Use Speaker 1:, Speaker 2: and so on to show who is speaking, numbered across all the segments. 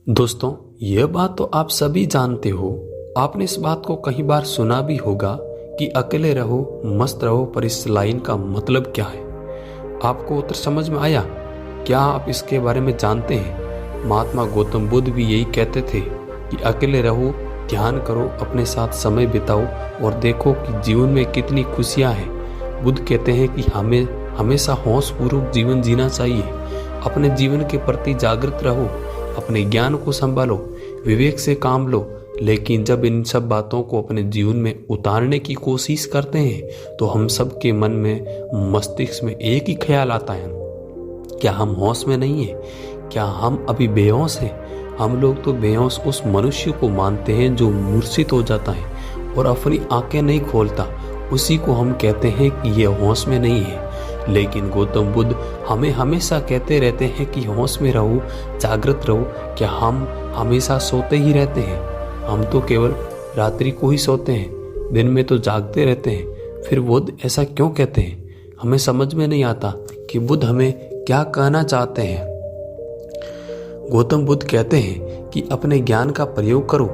Speaker 1: दोस्तों, यह बात तो आप सभी जानते हो। आपने इस बात को कई बार सुना भी होगा कि अकेले रहो, मस्त रहो, पर इस लाइन का मतलब क्या है? आपको उत्तर समझ में आया? क्या आप इसके बारे में जानते हैं? महात्मा गौतम बुद्ध भी यही कहते थे कि अकेले रहो, ध्यान करो, अपने साथ समय बिताओ और देखो कि जीवन में कितनी खुशियां हैं। बुद्ध कहते हैं कि हमें हमेशा होशपूर्वक जीवन जीना चाहिए। अपने जीवन के प्रति जागृत रहो, अपने ज्ञान को संभालो, विवेक से काम लो। लेकिन जब इन सब बातों को अपने जीवन में उतारने की कोशिश करते हैं तो हम सब के मन में, मस्तिष्क में एक ही ख्याल आता है, क्या हम होश में नहीं है? क्या हम अभी बेहोश हैं? हम लोग तो बेहोश उस मनुष्य को मानते हैं जो मूर्छित हो जाता है और अपनी आंखें नहीं खोलता, उसी को हम कहते हैं कि ये होश में नहीं है। लेकिन गौतम बुद्ध हमें हमेशा कहते रहते हैं कि होश में रहो, जागृत रहो। क्या हम हमेशा सोते ही रहते हैं? हम तो केवल रात्रि को ही सोते हैं, दिन में तो जागते रहते हैं। फिर बुद्ध ऐसा क्यों कहते हैं? हमें समझ में नहीं आता कि बुद्ध हमें क्या कहना चाहते हैं। गौतम बुद्ध कहते हैं कि अपने ज्ञान का प्रयोग करो।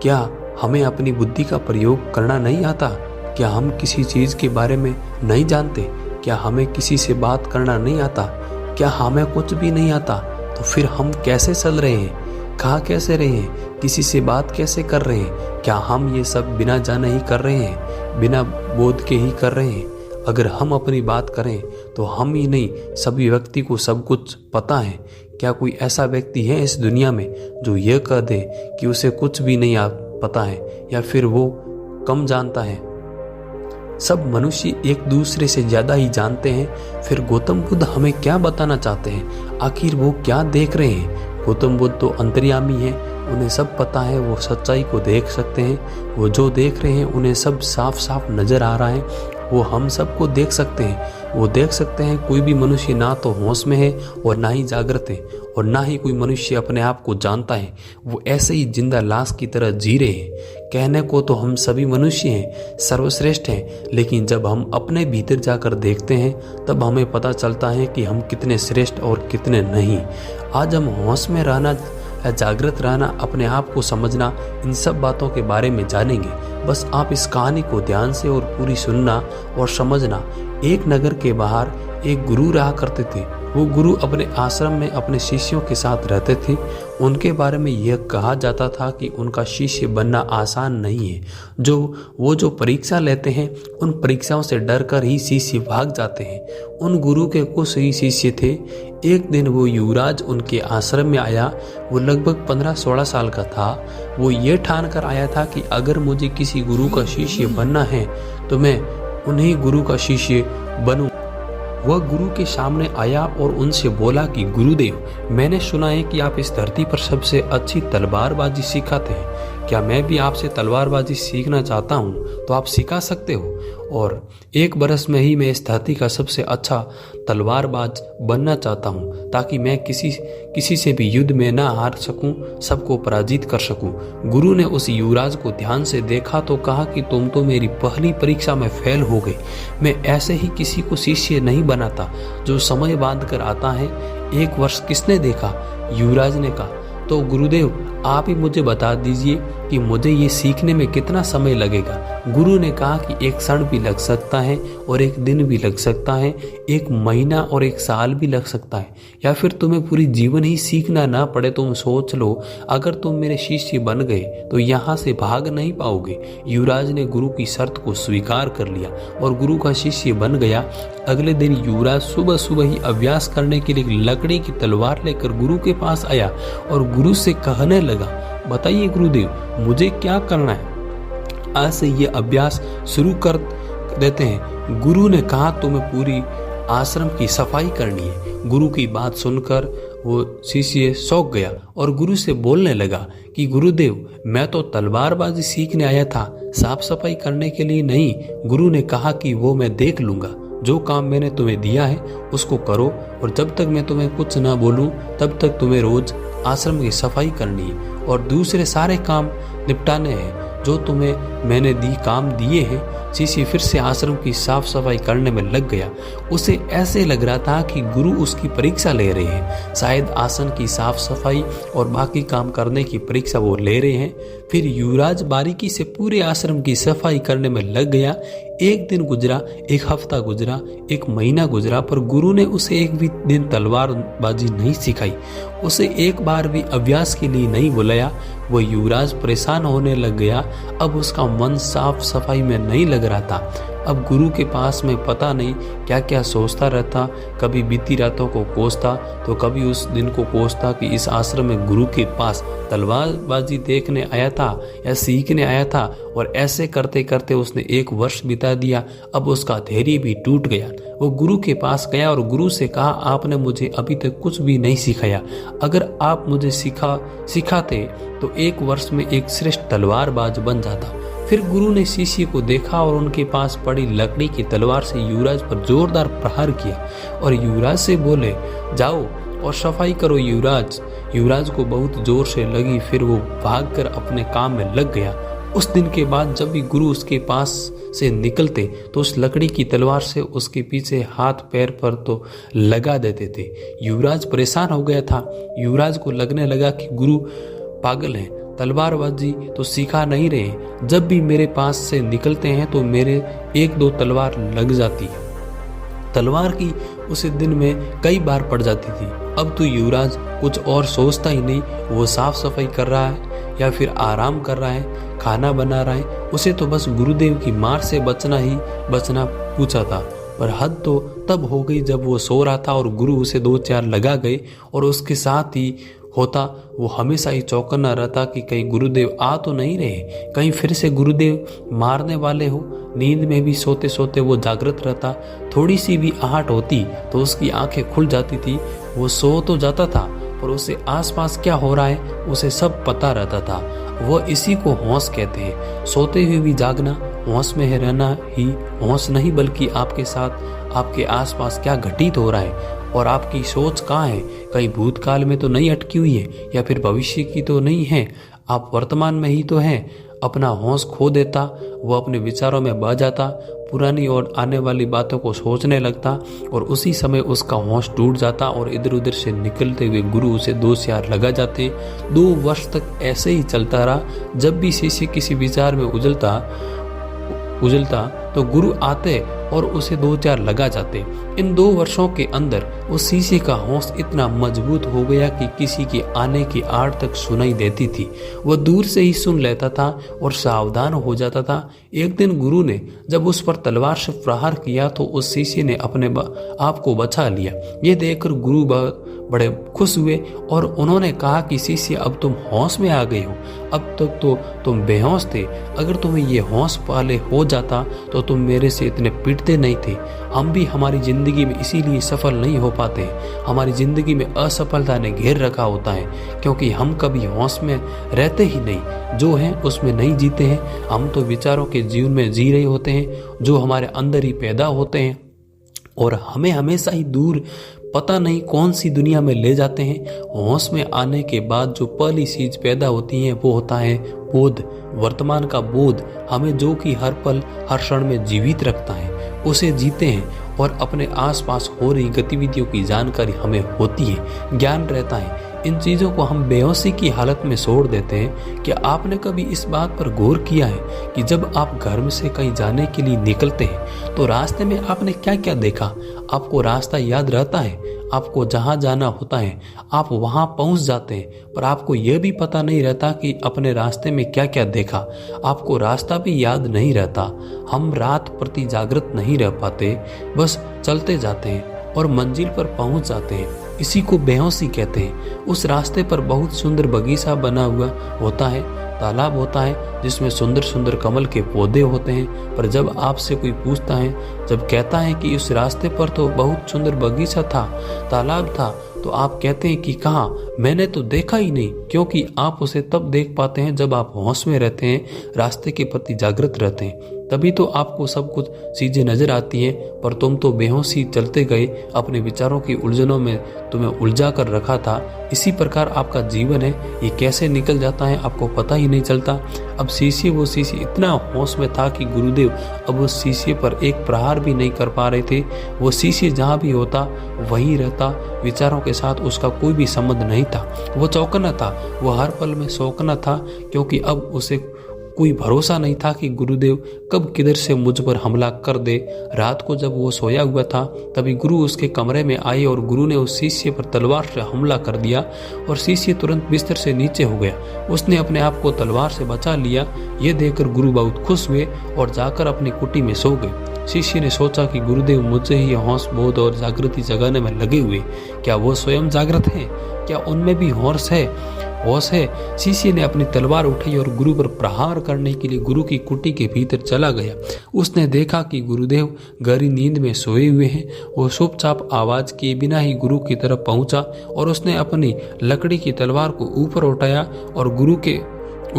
Speaker 1: क्या हमें अपनी बुद्धि का प्रयोग करना नहीं आता? क्या हम किसी चीज के बारे में नहीं जानते? क्या हमें किसी से बात करना नहीं आता? क्या हमें कुछ भी नहीं आता? तो फिर हम कैसे चल रहे हैं? कहाँ कैसे रहे हैं? किसी से बात कैसे कर रहे हैं? क्या हम ये सब बिना जाने ही कर रहे हैं, बिना बोध के ही कर रहे हैं? अगर हम अपनी बात करें तो हम ही नहीं, सभी व्यक्ति को सब कुछ पता है। क्या कोई ऐसा व्यक्ति है इस दुनिया में जो यह कह दे कि उसे कुछ भी नहीं पता है या फिर वो कम जानता है? सब मनुष्य एक दूसरे से ज्यादा ही जानते हैं। फिर गौतम बुद्ध हमें क्या बताना चाहते हैं? आखिर वो क्या देख रहे हैं? गौतम बुद्ध तो अंतर्यामी हैं, उन्हें सब पता है, वो सच्चाई को देख सकते हैं। वो जो देख रहे हैं उन्हें सब साफ साफ नजर आ रहा है। वो हम सबको देख सकते हैं। वो देख सकते हैं कोई भी मनुष्य ना तो होश में है और ना ही जागृत है, और ना ही कोई मनुष्य अपने आप को जानता है। वो ऐसे ही जिंदा लाश की तरह जी रहे हैं। कहने को तो हम सभी मनुष्य हैं, सर्वश्रेष्ठ हैं, लेकिन जब हम अपने भीतर जाकर देखते हैं तब हमें पता चलता है कि हम कितने श्रेष्ठ और कितने नहीं। आज हम होश में रहना, जागृत रहना, अपने आप को समझना, इन सब बातों के बारे में जानेंगे। बस आप इस कहानी को ध्यान से और पूरी सुनना और समझना। एक नगर के बाहर एक गुरु रहा करते थे। वो गुरु अपने आश्रम में अपने शिष्यों के साथ रहते थे। उनके बारे में यह कहा जाता था कि उनका शिष्य बनना आसान नहीं है। जो परीक्षा लेते हैं उन परीक्षाओं से डर कर ही शिष्य भाग जाते हैं। उन गुरु के कुछ ही शिष्य थे। एक दिन वो युवराज उनके आश्रम में आया। वो लगभग 15-16 साल का था। वो ये ठान कर आया था कि अगर मुझे किसी गुरु का शिष्य बनना है तो मैं उन्हीं गुरु का शिष्य बनूं। वह गुरु के सामने आया और उनसे बोला कि गुरुदेव, मैंने सुना है कि आप इस धरती पर सबसे अच्छी तलवारबाजी सिखाते हैं। क्या मैं भी आपसे तलवारबाजी सीखना चाहता हूँ तो आप सिखा सकते हो? और 1 बरस में ही मैं इस धरती का सबसे अच्छा तलवारबाज बनना चाहता हूँ, ताकि मैं किसी से भी युद्ध में ना हार सकूं, सबको पराजित कर सकूं। गुरु ने उस युवराज को ध्यान से देखा तो कहा कि तुम तो मेरी पहली परीक्षा में फेल हो गए। मैं ऐसे ही किसी को शिष्य नहीं बनाता जो समय बांध कर आता है। 1 वर्ष किसने देखा? युवराज ने कहा। तो गुरुदेव, आप ही मुझे बता दीजिए कि मुझे ये सीखने में कितना समय लगेगा। गुरु ने कहा कि 1 क्षण भी लग सकता है और 1 दिन भी लग सकता है, 1 महीना और 1 साल भी लग सकता है, या फिर तुम्हें पूरी जीवन ही सीखना ना पड़े। तुम सोच लो, अगर तुम मेरे शिष्य बन गए तो यहाँ से भाग नहीं पाओगे। युवराज ने गुरु की शर्त को स्वीकार कर लिया और गुरु का शिष्य बन गया। अगले दिन युवराज सुबह सुबह ही अभ्यास करने के लिए लकड़ी की तलवार लेकर गुरु के पास आया और गुरु से कहने लगा, बताइए गुरुदेव, मुझे क्या करना है? आज से ये अभ्यास शुरू कर देते हैं। गुरु ने कहा, तुम्हें पूरी आश्रम की सफाई करनी है। गुरु की बात सुनकर वो शिष्य चौंक गया और गुरु से बोलने लगा कि गुरुदेव, मैं तो तलवारबाजी सीखने आया था, साफ सफाई करने के लिए नहीं। गुरु ने कहा कि वो मैं देख लूंगा। जो काम मैंने तुम्हें दिया है उसको करो, और जब तक मैं तुम्हें कुछ ना बोलूं तब तक तुम्हें रोज आश्रम की सफाई करनी है और दूसरे सारे काम निपटाने हैं। जो तुम्हें मैंने काम दिए हैं। शिष्य फिर से आश्रम की साफ सफाई करने में लग गया। उसे ऐसे लग रहा था कि गुरु उसकी परीक्षा ले रहे हैं। शायद आसन की साफ सफाई और बाकी काम करने की परीक्षा वो ले रहे हैं। फिर युवराज बारीकी से पूरे आश्रम की सफाई करने में लग गया। एक दिन गुजरा, एक हफ्ता गुजरा, एक महीना गुजरा, पर गुरु ने उसे एक भी दिन तलवारबाजी नहीं सिखाई, उसे एक बार भी अभ्यास के लिए नहीं बुलाया। वो युवराज परेशान होने लग गया। अब उसका मन साफ सफाई में नहीं लग रहा था। अब गुरु के पास में पता नहीं क्या क्या सोचता रहता। कभी बीती रातों को कोसता तो कभी उस दिन को कोसता कि इस आश्रम में गुरु के पास तलवारबाजी देखने आया था या सीखने आया था। और ऐसे करते करते उसने 1 वर्ष बिता दिया। अब उसका धैर्य भी टूट गया। वो गुरु के पास गया और गुरु से कहा, आपने मुझे अभी तक कुछ भी नहीं सिखाया। अगर आप मुझे सिखाते तो 1 वर्ष में एक श्रेष्ठ तलवारबाज बन जाता। फिर गुरु ने शिष्य को देखा और उनके पास पड़ी लकड़ी की तलवार से युवराज पर जोरदार प्रहार किया और युवराज से बोले, जाओ और सफाई करो युवराज। युवराज को बहुत जोर से लगी। फिर वो भागकर अपने काम में लग गया। उस दिन के बाद जब भी गुरु उसके पास से निकलते तो उस लकड़ी की तलवार से उसके पीछे हाथ पैर पर तो लगा देते थे। युवराज परेशान हो गया था। युवराज को लगने लगा कि गुरु पागल हैं, तलवारबाजी तो सिखा नहीं रहे। जब भी मेरे पास से निकलते हैं तो मेरे 1-2 तलवार लग जाती है। तलवार की उसे दिन में कई बार पड़ जाती थी। अब तो युवराज कुछ और सोचता ही नहीं। वो साफ सफाई कर रहा है या फिर आराम कर रहा है, खाना बना रहा है, उसे तो बस गुरुदेव की मार से बचना पूछा था। पर हद तो तब हो गई जब वो सो रहा था और गुरु उसे 2-4 लगा गए। और उसके साथ ही होता वो हमेशा ही चौकन्ना रहता कि कहीं गुरुदेव आ तो नहीं रहे, कहीं फिर से गुरुदेव मारने वाले हो। नींद में भी सोते सोते वो जागृत रहता। थोड़ी सी भी आहट होती तो उसकी आंखें खुल जाती थी। वो सो तो जाता था पर उसे आसपास क्या हो रहा है उसे सब पता रहता था। वो इसी को होश कहते हैं। सोते हुए भी जागना, होश में रहना ही होश नहीं बल्कि आपके साथ आपके आसपास क्या घटित हो रहा है और आपकी सोच कहाँ है। कहीं भूतकाल में तो नहीं अटकी हुई है या फिर भविष्य की तो नहीं है। आप वर्तमान में ही तो हैं। अपना होश खो देता, वो अपने विचारों में बह जाता, पुरानी और आने वाली बातों को सोचने लगता और उसी समय उसका होश टूट जाता और इधर उधर से निकलते हुए गुरु उसे 2-4 लगा जाते। 2 वर्ष तक ऐसे ही चलता रहा। जब भी शिष्य किसी विचार में उजलता तो गुरु आते और उसे 2-4 लगा जाते। इन 2 वर्षों के अंदर उस शिष्य का होश इतना मजबूत हो गया कि किसी के आने की आड़ तक सुनाई देती थी। वह दूर से ही सुन लेता था और सावधान हो जाता था। एक दिन गुरु ने जब उस पर तलवार से प्रहार किया तो उस शिष्य ने अपने आप को बचा लिया। ये देखकर गुरु बड़े खुश हुए और उन्होंने कहा कि शिष्य, अब तुम होश में आ गए हो। अब तक तो तुम बेहोश थे। अगर तुम्हें ये होश पहले हो जाता तो तुम मेरे से इतने पिटते नहीं थे। हम भी हमारी जिंदगी में इसीलिए सफल नहीं हो पाते। हमारी जिंदगी में असफलता ने घेर रखा होता है क्योंकि हम कभी होश में रहते ही नहीं, जो है उसमें नहीं जीते हैं। हम तो विचारों के जीवन में जी रहे होते हैं जो हमारे अंदर ही पैदा होते हैं और हमें हमेशा ही दूर पता नहीं कौन सी दुनिया में ले जाते हैं। होश में आने के बाद जो पहली चीज पैदा होती है वो होता है बोध। वर्तमान का बोध हमें जो कि हर पल हर क्षण में जीवित रखता है, उसे जीते हैं और अपने आसपास हो रही गतिविधियों की जानकारी हमें होती है, ज्ञान रहता है। इन चीज़ों को हम बेहोशी की हालत में छोड़ देते हैं। क्या आपने कभी इस बात पर गौर किया है कि जब आप घर में से कहीं जाने के लिए निकलते हैं तो रास्ते में आपने क्या क्या देखा? आपको रास्ता याद रहता है, आपको जहाँ जाना होता है आप वहाँ पहुँच जाते हैं, पर आपको यह भी पता नहीं रहता कि अपने रास्ते में क्या क्या देखा। आपको रास्ता भी याद नहीं रहता। हम रात प्रति जागृत नहीं रह पाते, बस चलते जाते हैं और मंजिल पर पहुँच जाते हैं। इसी को बेहोशी कहते हैं। उस रास्ते पर बहुत सुंदर बगीचा बना हुआ होता है, तालाब होता है जिसमें सुंदर सुंदर कमल के पौधे होते हैं। पर जब आपसे कोई पूछता है, जब कहता है कि उस रास्ते पर तो बहुत सुंदर बगीचा था, तालाब था, तो आप कहते हैं कि कहाँ, मैंने तो देखा ही नहीं। क्योंकि आप उसे तब देख पाते हैं जब आप होश में रहते हैं, रास्ते के प्रति जागृत रहते हैं। तभी तो आपको सब कुछ चीजें नजर आती हैं, पर तुम तो बेहोशी चलते गए, अपने विचारों की उलझनों में तुम्हें उलझा कर रखा था। इसी प्रकार आपका जीवन है, ये कैसे निकल जाता है आपको पता ही नहीं चलता। अब वो शिष्य इतना होश में था कि गुरुदेव अब उस शिष्य पर एक प्रहार भी नहीं कर पा रहे थे। वो शिष्य जहाँ भी होता वहीं रहता, विचारों के साथ उसका कोई भी संबंध नहीं था। वो चौकन्ना था, वो हर पल में चौकन्ना था, क्योंकि अब उसे कोई भरोसा नहीं था कि गुरुदेव कब किधर से मुझ पर हमला कर दे। रात को जब वो सोया हुआ था तभी गुरु उसके कमरे में आए और गुरु ने उस शिष्य पर तलवार से हमला कर दिया और शिष्य तुरंत बिस्तर से नीचे हो गया। उसने अपने आप को तलवार से बचा लिया। ये देखकर गुरु बहुत खुश हुए और जाकर अपनी कुटी में सो गए। शिष्य ने सोचा कि गुरुदेव मुझे ही होश बोध और जागृति जगाने में लगे हुए, क्या वो स्वयं जागृत हैं? क्या उनमें भी होश है? शिष्य ने अपनी तलवार उठाई और गुरु पर प्रहार करने के लिए गुरु की कुटी के भीतर चला गया। उसने देखा कि गुरुदेव गहरी नींद में सोए हुए हैं। वो चुपचाप आवाज किए बिना ही गुरु की तरफ पहुंचा और उसने अपनी लकड़ी की तलवार को ऊपर उठाया और गुरु के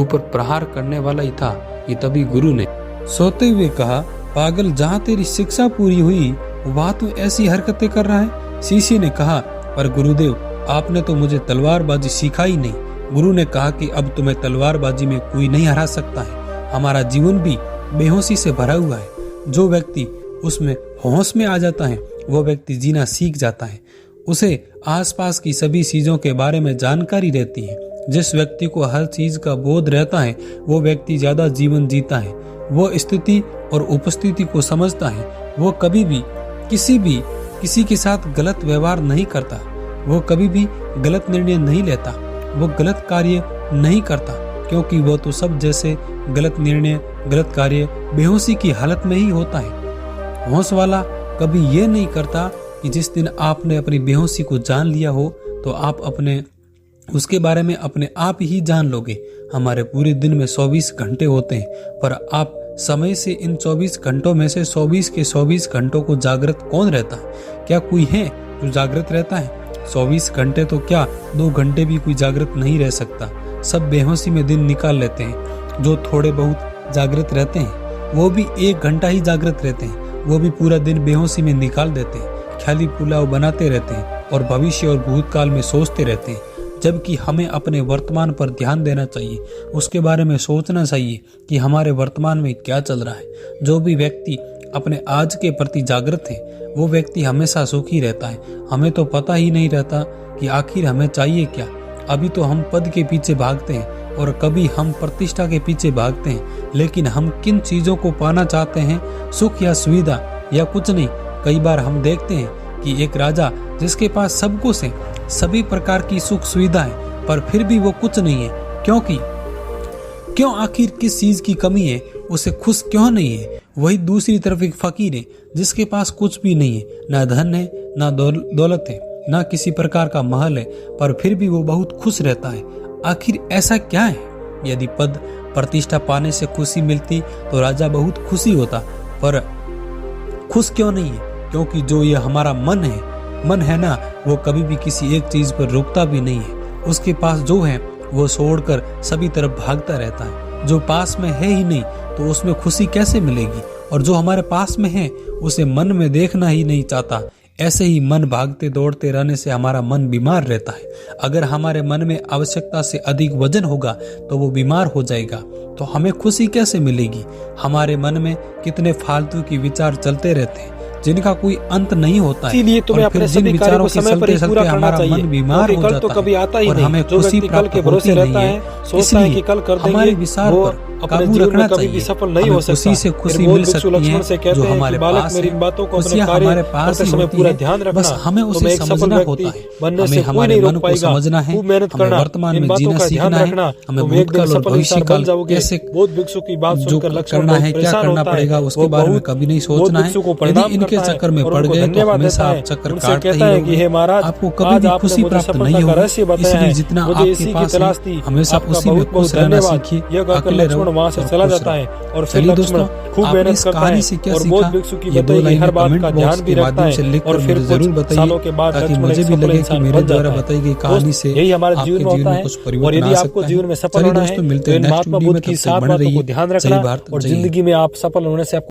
Speaker 1: ऊपर प्रहार करने वाला ही था कि तभी गुरु ने सोते हुए कहा, पागल, जहाँ तेरी शिक्षा पूरी हुई वहाँ तू ऐसी हरकतें कर रहा है। शिष्य ने कहा, पर गुरुदेव आपने तो मुझे तलवारबाजी सिखाई नहीं। गुरु ने कहा कि अब तुम्हें तलवारबाजी में कोई नहीं हरा सकता है। हमारा जीवन भी बेहोशी से भरा हुआ है। जो व्यक्ति उसमें होश में आ जाता है वो व्यक्ति जीना सीख जाता है। उसे आसपास की सभी चीजों के बारे में जानकारी रहती है। जिस व्यक्ति को हर चीज का बोध रहता है वो व्यक्ति ज्यादा जीवन जीता है। वो स्थिति और उपस्थिति को समझता है। वो कभी भी किसी के साथ गलत व्यवहार नहीं करता। वो कभी भी गलत निर्णय नहीं लेता। वो गलत कार्य नहीं करता, क्योंकि वो तो सब जैसे गलत निर्णय, गलत कार्य बेहोशी की हालत में ही होता है। होश वाला कभी ये नहीं करता कि जिस दिन आपने अपनी बेहोशी को जान लिया हो तो आप उसके बारे में अपने आप ही जान लोगे। हमारे पूरे दिन में 24 घंटे होते हैं, पर आप समय से इन 24 घंटों में से 24 के 24 घंटों को जागृत कौन रहता है? क्या कोई है जो जागृत रहता है? 24 घंटे तो क्या 2 घंटे भी कोई जागृत नहीं रह सकता। सब बेहोशी में दिन निकाल लेते हैं। जो थोड़े बहुत जागृत रहते हैं वो भी 1 घंटा ही जागृत रहते हैं। वो भी पूरा दिन बेहोशी में निकाल देते हैं। ख्याली पुलाव बनाते रहते हैं और भविष्य और भूतकाल में सोचते रहते हैं। जबकि हमें अपने वर्तमान पर ध्यान देना चाहिए। उसके बारे में सोचना चाहिए कि हमारे वर्तमान में क्या चल रहा है। जो भी व्यक्ति अपने आज के प्रति जागृत है वो व्यक्ति हमेशा सुखी रहता है। हमें तो पता ही नहीं रहता कि आखिर हमें चाहिए क्या। अभी तो हम पद के पीछे भागते हैं और कभी हम प्रतिष्ठा के पीछे भागते हैं, लेकिन हम किन चीजों को पाना चाहते हैं? सुख या सुविधा या कुछ नहीं। कई बार हम देखते हैं कि एक राजा जिसके पास सब कुछ है, सभी प्रकार की सुख सुविधा है, पर फिर भी वो कुछ नहीं है। क्यों? आखिर किस चीज की कमी है? उसे खुश क्यों नहीं है? वही दूसरी तरफ एक फकीर है जिसके पास कुछ भी नहीं है, ना धन है, ना दौलत है, ना किसी प्रकार का महल है, पर फिर भी वो बहुत खुश रहता है। आखिर ऐसा क्या है? यदि पद प्रतिष्ठा पाने से खुशी मिलती तो राजा बहुत खुशी होता, पर खुश क्यों नहीं है? क्योंकि जो ये हमारा मन है ना, वो कभी भी किसी एक चीज पर रुकता भी नहीं है। उसके पास जो है वो छोड़कर सभी तरफ भागता रहता है। जो पास में है ही नहीं तो उसमें खुशी कैसे मिलेगी? और जो हमारे पास में है उसे मन में देखना ही नहीं चाहता। ऐसे ही मन भागते दौड़ते रहने से हमारा मन बीमार रहता है। अगर हमारे मन में आवश्यकता से अधिक वजन होगा तो वो बीमार हो जाएगा। तो हमें खुशी कैसे मिलेगी? हमारे मन में कितने फालतू की विचार चलते रहते हैं जिनका कोई अंत नहीं होता है।
Speaker 2: इसीलिए तुम्हें अपने सभी कार्यों को समय पर ही पूरा करना चाहिए।
Speaker 1: बीमार हो
Speaker 2: कल तो कभी आता ही नहीं।
Speaker 1: हमें
Speaker 2: जो व्यक्ति कल के भरोसे रहता है, सोचता है कि कल कर देंगे, वो अपने जीवन में कभी भी सफल नहीं हो सकता।
Speaker 1: खुशी से खुशी मिल सकती है जो हमारे पास है।
Speaker 2: बातों को अपने कार्य करते समय पूरा ध्यान रखना।
Speaker 1: बस हमें उसे समझना होता है।
Speaker 2: बनने से कोई नहीं रोक पाएगा। खूब मेहनत करना,
Speaker 1: वर्तमान में
Speaker 2: बातों का ध्यान रखना।
Speaker 1: हमें भूतकाल और भविष्य काल कैसे
Speaker 2: बहुत भिक्षु की बात सुनकर लक्ष्मण
Speaker 1: करना है, क्या करना पड़ेगा, उसके बारे में कभी नहीं सोचना है। यदि इनके चक्कर में पड़ गए तो हमेशा आप चक्कर काटते ही रहोगे। आपको कभी भी खुशी प्राप्त नहीं होगी। इसलिए जितना आपके पास है हमेशा
Speaker 2: खुशी में खुश रहना सीखिए, अकेले रहो
Speaker 3: वहां से
Speaker 2: और
Speaker 3: चला
Speaker 2: खुश
Speaker 3: जाता है
Speaker 2: रहो।
Speaker 3: और फिर
Speaker 2: चलिए
Speaker 3: लक्ष्मण
Speaker 2: दोस्तों,
Speaker 3: खूब
Speaker 2: आपने
Speaker 3: मेहनत
Speaker 2: इस
Speaker 3: करता
Speaker 2: कहानी
Speaker 3: है
Speaker 2: से क्या
Speaker 3: और
Speaker 2: सीखा,
Speaker 3: बौद्ध भिक्षु की
Speaker 2: ये दो
Speaker 3: बताई गई
Speaker 2: लाइनें
Speaker 3: हर बात
Speaker 2: कमेंट
Speaker 3: का
Speaker 2: बॉक्स
Speaker 3: ध्यान भी
Speaker 2: के
Speaker 3: रखता
Speaker 2: माध्यम से
Speaker 3: है
Speaker 2: लिखकर
Speaker 3: और फिर
Speaker 2: मुझे जरूर
Speaker 3: कुछ
Speaker 2: बताइए,
Speaker 3: सालों के बाद
Speaker 2: ताकि
Speaker 3: लक्ष्मण
Speaker 2: मुझे
Speaker 3: एक
Speaker 2: भी
Speaker 3: सफल
Speaker 2: लगे कि
Speaker 3: इंसान
Speaker 2: मेरे
Speaker 3: बन
Speaker 2: द्वारा
Speaker 3: जाता है।
Speaker 2: बताई गई कहानी से
Speaker 3: यही हमारे
Speaker 2: आपके
Speaker 3: जीवन में होता
Speaker 2: में
Speaker 3: है
Speaker 2: कुछ
Speaker 3: और
Speaker 2: परिवर्तन
Speaker 3: यदि
Speaker 2: आ
Speaker 3: आपको
Speaker 2: सकता
Speaker 3: जीवन
Speaker 2: है।
Speaker 3: में सफल
Speaker 2: चलिए
Speaker 3: होना है
Speaker 2: दोस्तों,
Speaker 3: तो
Speaker 2: मिलते हैं
Speaker 3: in
Speaker 2: next
Speaker 3: Mahatma
Speaker 2: video
Speaker 3: Buddha
Speaker 2: में,
Speaker 3: की
Speaker 2: तब तक
Speaker 3: 7
Speaker 2: बने
Speaker 3: बातों
Speaker 2: रहिए।
Speaker 3: को ध्यान
Speaker 2: जय
Speaker 3: रखना
Speaker 2: भारत,
Speaker 3: और
Speaker 2: जय हिंद।
Speaker 3: जिंदगी में आप सफल होने से